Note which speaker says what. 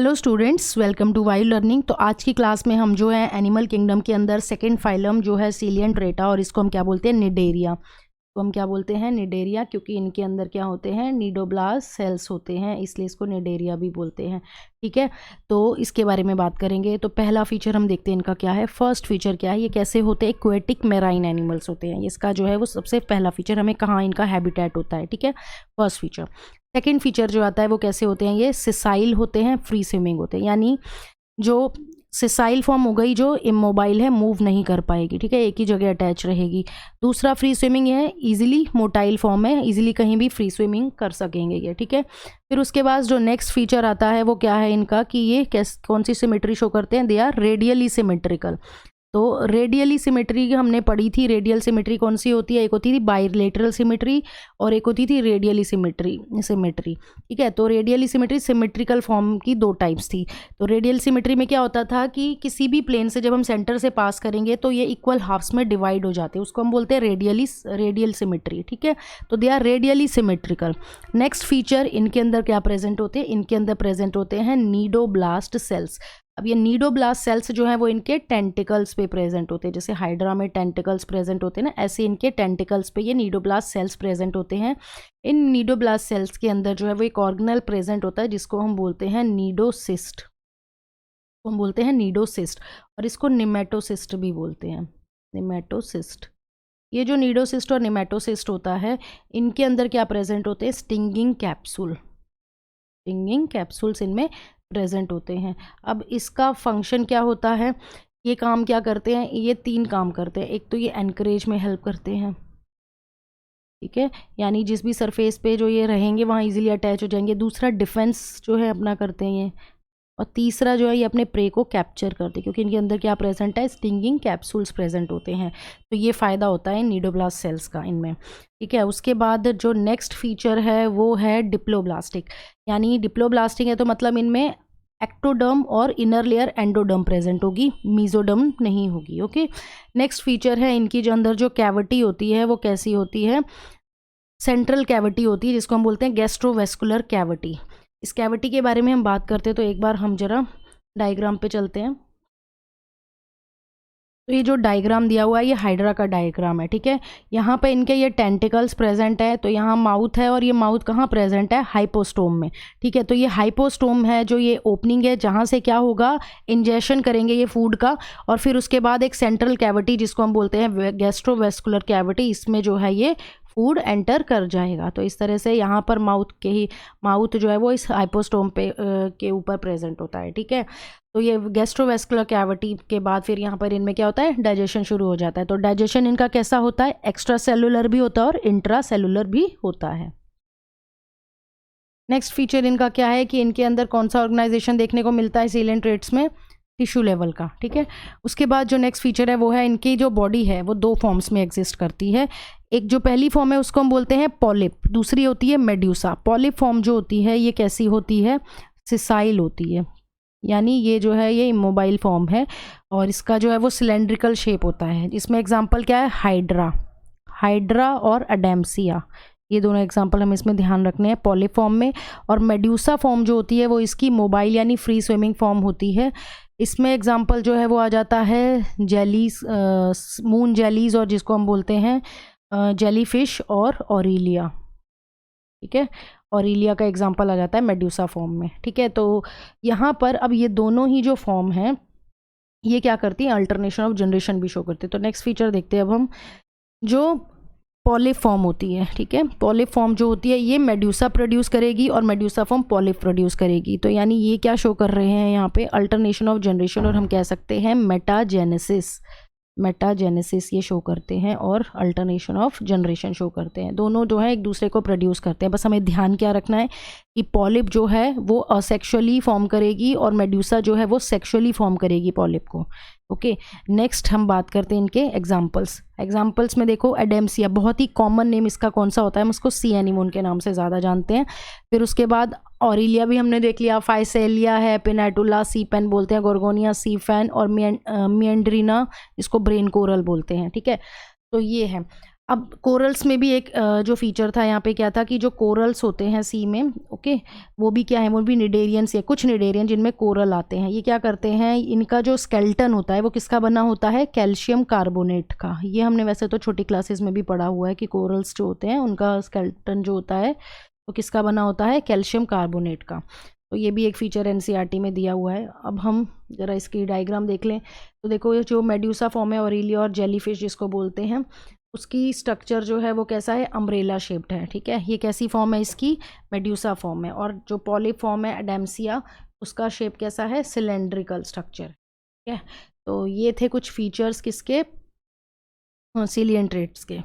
Speaker 1: Hello students, welcome to wild learning. तो आज की क्लास में हम जो है एनिमल किंगडम के अंदर सेकंड फाइलम जो है सीलियंट्रेटा, और इसको हम क्या बोलते हैं, निडेरिया। तो हम क्या बोलते हैं, निडेरिया, क्योंकि इनके अंदर क्या होते हैं, निडोब्लास्ट सेल्स होते हैं, इसलिए इसको निडेरिया भी बोलते हैं। ठीक है, तो इसके बारे में बात करेंगे। तो पहला फीचर हम देखते हैं इनका क्या है। फर्स्ट फीचर क्या है, ये कैसे होते हैं, एक्वेटिक मेराइन एनिमल्स होते हैं। इसका जो है वो सबसे पहला फीचर, हमें कहाँ इनका हैबिटेट होता है। ठीक है, फर्स्ट फीचर। सेकेंड फीचर जो आता है वो कैसे होते हैं, ये सिसाइल होते हैं, फ्री स्विमिंग होते हैं। यानी जो सिसाइल फॉर्म हो गई, जो इमोबाइल है, मूव नहीं कर पाएगी। ठीक है, एक ही जगह अटैच रहेगी। दूसरा फ्री स्विमिंग है, इजीली मोटाइल फॉर्म है, इजीली कहीं भी फ्री स्विमिंग कर सकेंगे ये। ठीक है, फिर उसके बाद जो नेक्स्ट फीचर आता है वो क्या है इनका, कि ये कौन सी सिमेट्री शो करते हैं, दे आर रेडियली सिमेट्रिकल। तो रेडियली सिमेट्री हमने पढ़ी थी। रेडियल सिमेट्री कौन सी होती है, एक होती थी बाइलेटरल सिमेट्री और एक होती थी रेडियली सिमेट्री। ठीक है, तो रेडियली सिमेट्री सिमेट्रिकल फॉर्म की दो टाइप्स थी। तो रेडियल सिमेट्री में क्या होता था कि किसी भी प्लेन से जब हम सेंटर से पास करेंगे तो ये इक्वल हाफ्स में डिवाइड हो जाते हैं, उसको हम बोलते हैं रेडियल सिमेट्री। ठीक है, तो they are radially symmetrical. Next feature इनके अंदर क्या प्रेजेंट होते हैं, इनके अंदर प्रेजेंट होते हैं नीडोब्लास्ट सेल्स। अब ये नीडोब्लास्ट सेल्स जो है वो इनके टेंटिकल्स पे प्रेजेंट होते हैं। जैसे हाइड्रा में टेंटिकल्स प्रेजेंट होते हैं ना, ऐसे इनके टेंटिकल्स पे ये नीडोब्लास्ट सेल्स प्रेजेंट होते हैं। इन नीडोब्लास्ट सेल्स के अंदर जो है वो एक ऑर्गेनेल प्रेजेंट होता है जिसको हम बोलते हैं नीडोसिस्ट। और इसको निमेटोसिस्ट भी बोलते हैं, निमेटोसिस्ट। ये जो नीडोसिस्ट और निमेटोसिस्ट होता है, इनके अंदर क्या प्रेजेंट होते हैं, स्टिंगिंग कैप्सूल्स इनमें प्रेजेंट होते हैं। अब इसका फंक्शन क्या होता है, ये काम क्या करते हैं, ये तीन काम करते हैं। एक तो ये एनकरेज में हेल्प करते हैं। ठीक है, यानी जिस भी सरफेस पे जो ये रहेंगे वहाँ इजीली अटैच हो जाएंगे। दूसरा डिफेंस जो है अपना करते हैं ये। और तीसरा जो है ये अपने प्रे को कैप्चर करते हैं, क्योंकि इनके अंदर क्या प्रेजेंट है, स्टिंगिंग कैप्सूल्स प्रेजेंट होते हैं। तो ये फ़ायदा होता है नीडोब्लास्ट सेल्स का इनमें। ठीक है, उसके बाद जो नेक्स्ट फीचर है वो है डिप्लोब्लास्टिक। यानी डिप्लोब्लास्टिक है तो मतलब इनमें एक्टोडर्म और इनर लेयर एंडोडर्म प्रेजेंट होगी, मीजोडर्म नहीं होगी। ओके, नेक्स्ट फीचर है इनकी जो अंदर जो कैविटी होती है वो कैसी होती है, सेंट्रल कैविटी होती है, जिसको हम बोलते हैं गैस्ट्रोवेस्कुलर कैविटी। इस कैविटी के बारे में हम बात करते हैं तो एक बार हम जरा डायग्राम पे चलते हैं। तो ये जो डायग्राम दिया हुआ है ये हाइड्रा का डायग्राम है। ठीक है, यहाँ पे इनके ये टेंटिकल्स प्रेजेंट है, तो यहाँ माउथ है, और ये माउथ कहाँ प्रेजेंट है, हाइपोस्टोम में। ठीक है, तो ये हाइपोस्टोम है, जो ये ओपनिंग है जहाँ से क्या होगा, इंजेक्शन करेंगे ये फूड का। और फिर उसके बाद एक सेंट्रल कैविटी जिसको हम बोलते हैं गैस्ट्रोवेस्कुलर कैविटी, इसमें जो है ये फूड एंटर कर जाएगा। तो इस तरह से यहाँ पर माउथ जो है वो इस हाइपोस्टोम पे के ऊपर प्रेजेंट होता है। ठीक है, तो ये गैस्ट्रोवेस्कुलर कैविटी के बाद फिर यहाँ पर इनमें क्या होता है, डाइजेशन शुरू हो जाता है। तो डाइजेशन इनका कैसा होता है, एक्स्ट्रा सेलुलर भी होता है और इंट्रा सेलुलर भी होता है। नेक्स्ट फीचर इनका क्या है कि इनके अंदर कौन सा ऑर्गेनाइजेशन देखने को मिलता है सीलियंट्रेट्स में, टिश्यू लेवल का। ठीक है, उसके बाद जो नेक्स्ट फीचर है वो है इनकी जो बॉडी है वो दो फॉर्म्स में एग्जिस्ट करती है। एक जो पहली फॉर्म है उसको हम बोलते हैं पॉलिप, दूसरी होती है मेड्यूसा। पॉलिप फॉर्म जो होती है ये कैसी होती है, सिसाइल होती है, यानी ये जो है ये इमोबाइल फॉर्म है, और इसका जो है वो सिलेंड्रिकल शेप होता है। इसमें एग्जांपल क्या है, हाइड्रा और अडेम्सिया, ये दोनों एग्जांपल हमें इसमें ध्यान रखने हैं पॉलिप फॉर्म में। और मेड्यूसा फॉर्म जो होती है वो इसकी मोबाइल यानी फ्री स्विमिंग फॉर्म होती है। इसमें एग्जांपल जो है वो आ जाता है जेलीज, मून जेलीज, और जिसको हम बोलते हैं जेलीफिश और ऑरिलिया। ठीक है, ऑरिलिया का एग्जांपल आ जाता है मेड्यूसा फॉर्म में। ठीक है, तो यहाँ पर अब ये दोनों ही जो फॉर्म हैं ये क्या करती है, अल्टरनेशन ऑफ जनरेशन भी शो करती है। तो नेक्स्ट फीचर देखते हैं अब हम, जो पॉलिप फॉर्म होती है। ठीक है, पॉलिप फॉर्म जो होती है ये मेड्यूसा प्रोड्यूस करेगी और मेड्यूसा फॉर्म पॉलिप प्रोड्यूस करेगी। तो यानी ये क्या शो कर रहे हैं यहाँ पे, अल्टरनेशन ऑफ जनरेशन, और हम कह सकते हैं मेटाजेनेसिस ये शो करते हैं, और अल्टरनेशन ऑफ जनरेशन शो करते हैं। दोनों जो है एक दूसरे को प्रोड्यूस करते हैं। बस हमें ध्यान क्या रखना है कि पॉलिप जो है वो असेक्सुअली फॉर्म करेगी और मेड्यूसा जो है वो सेक्सुअली फॉर्म करेगी पॉलिप को। ओके, नेक्स्ट हम बात करते हैं इनके एग्जाम्पल्स में देखो, एडेम्सिया बहुत ही कॉमन नेम इसका कौन सा होता है, हम इसको सी एनीमोन के नाम से ज़्यादा जानते हैं। फिर उसके बाद ऑरिलिया भी हमने देख लिया, फाइसेलिया है, पिनेटुला सी पेन बोलते हैं, गोर्गोनिया सी फैन, और मिएंड्रीना इसको ब्रेन कोरल बोलते हैं। ठीक है, तो ये है। अब कोरल्स में भी एक जो फीचर था यहाँ पे क्या था कि जो कोरल्स होते हैं सी में, ओके, वो भी क्या है, वो भी निडेरियंस है, कुछ निडेरियन जिनमें कोरल आते हैं, ये क्या करते हैं, इनका जो स्केल्टन होता है वो किसका बना होता है, कैल्शियम कार्बोनेट का। ये हमने वैसे तो छोटी क्लासेस में भी पढ़ा हुआ है कि कोरल्स जो होते हैं उनका स्केल्टन जो होता है वो किसका बना होता है, कैल्शियम कार्बोनेट का। तो ये भी एक फीचर एनसीईआरटी में दिया हुआ है। अब हम ज़रा इसकी डायग्राम देख लें तो देखो, ये जो मेड्यूसा फॉर्म है, ऑरेलिया और जेलीफिश जिसको बोलते हैं, उसकी स्ट्रक्चर जो है वो कैसा है, अम्ब्रेला शेप्ड है, ठीक है। ये कैसी फॉर्म है इसकी, मेड्यूसा फॉर्म है। और जो पॉलिप फॉर्म है एडेम्सिया, उसका शेप कैसा है, सिलेंड्रिकल स्ट्रक्चर, ठीक है। तो ये थे कुछ फीचर्स किसके, सिलियन ट्रेट्स के।